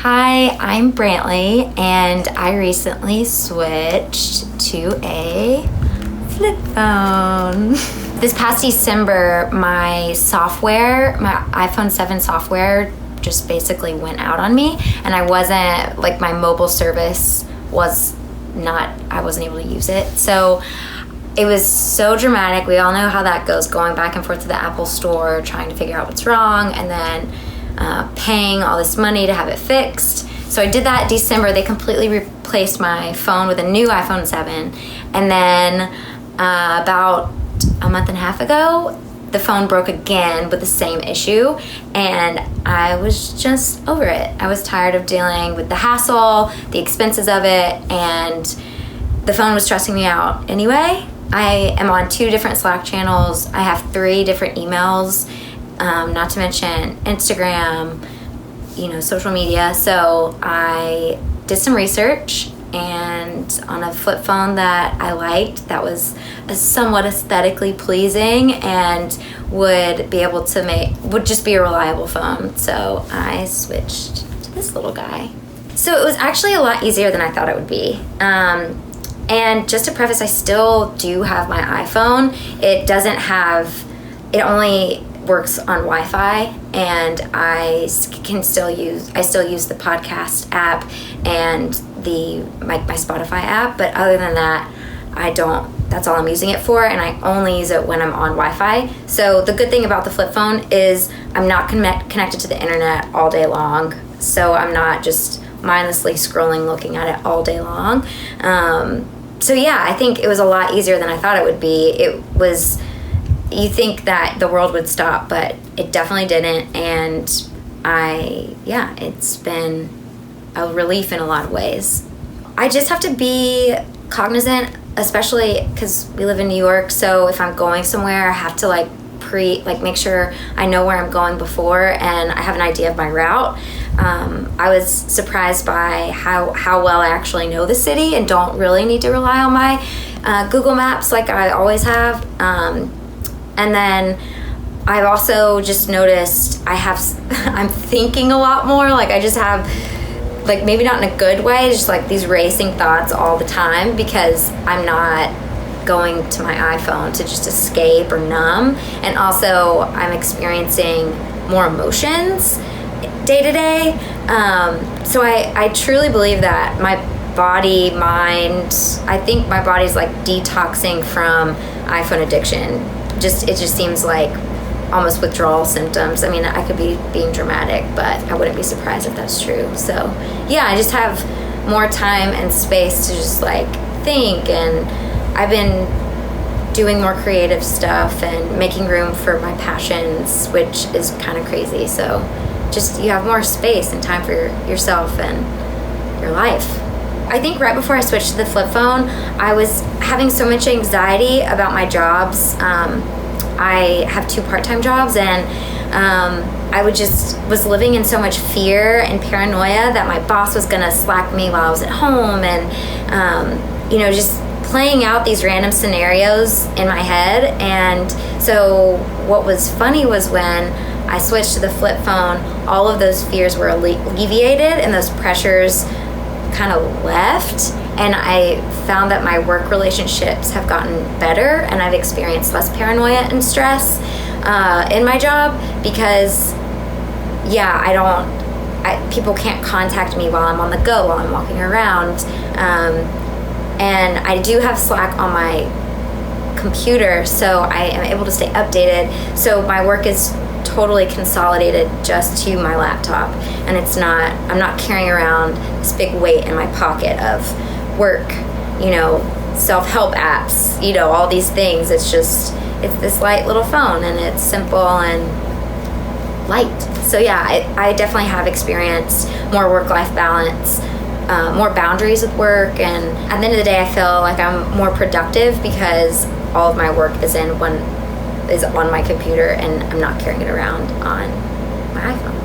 Hi, I'm Brantley, and I recently switched to a flip phone. This past December, my iPhone 7 software just basically went out on me, and I wasn't, my mobile service I wasn't able to use it. So it was so dramatic. We all know how that goes, going back and forth to the Apple store, trying to figure out what's wrong, and then paying all this money to have it fixed. So I did that in December. They completely replaced my phone with a new iPhone 7. And then about a month and a half ago, the phone broke again with the same issue. And I was just over it. I was tired of dealing with the hassle, the expenses of it, and the phone was stressing me out anyway. I am on 2 different Slack channels. I have 3 different emails. Not to mention Instagram, social media. So I did some research, and on a flip phone that I liked, that was somewhat aesthetically pleasing and would just be a reliable phone. So I switched to this little guy. So it was actually a lot easier than I thought it would be. And just to preface, I still do have my iPhone. It only works on Wi-Fi, and I still use the podcast app and my Spotify app, but other than that, that's all I'm using it for, and I only use it when I'm on Wi-Fi. So the good thing about the flip phone is I'm not connected to the internet all day long, so I'm not just mindlessly scrolling, looking at it all day long. So yeah, I think it was a lot easier than I thought it would be. You think that the world would stop, but it definitely didn't. And it's been a relief in a lot of ways. I just have to be cognizant, especially because we live in New York. So if I'm going somewhere, I have to make sure I know where I'm going before, and I have an idea of my route. I was surprised by how well I actually know the city and don't really need to rely on my Google Maps like I always have. And then I've also just noticed I'm thinking a lot more. I just have, maybe not in a good way, just these racing thoughts all the time, because I'm not going to my iPhone to just escape or numb. And also I'm experiencing more emotions day to day. So I truly believe that my body, mind, I think my body's detoxing from iPhone addiction. It just seems like almost withdrawal symptoms. I mean, I could be being dramatic, but I wouldn't be surprised if that's true. So yeah, I just have more time and space to just think, and I've been doing more creative stuff and making room for my passions, which is kind of crazy. So just you have more space and time for yourself and your life. I think right before I switched to the flip phone, I was having so much anxiety about my jobs. I have 2 part-time jobs, and I was living in so much fear and paranoia that my boss was gonna slack me while I was at home, and just playing out these random scenarios in my head. And so what was funny was when I switched to the flip phone, all of those fears were alleviated and those pressures kind of left, and I found that my work relationships have gotten better, and I've experienced less paranoia and stress in my job, because people can't contact me while I'm on the go, while I'm walking around, and I do have Slack on my computer, so I am able to stay updated. So my work is totally consolidated just to my laptop, and I'm not carrying around this big weight in my pocket of work, self-help apps, all these things. It's this light little phone, and it's simple and light. So yeah, I definitely have experienced more work-life balance, more boundaries with work, and at the end of the day, I feel like I'm more productive because all of my work is on my computer, and I'm not carrying it around on my iPhone.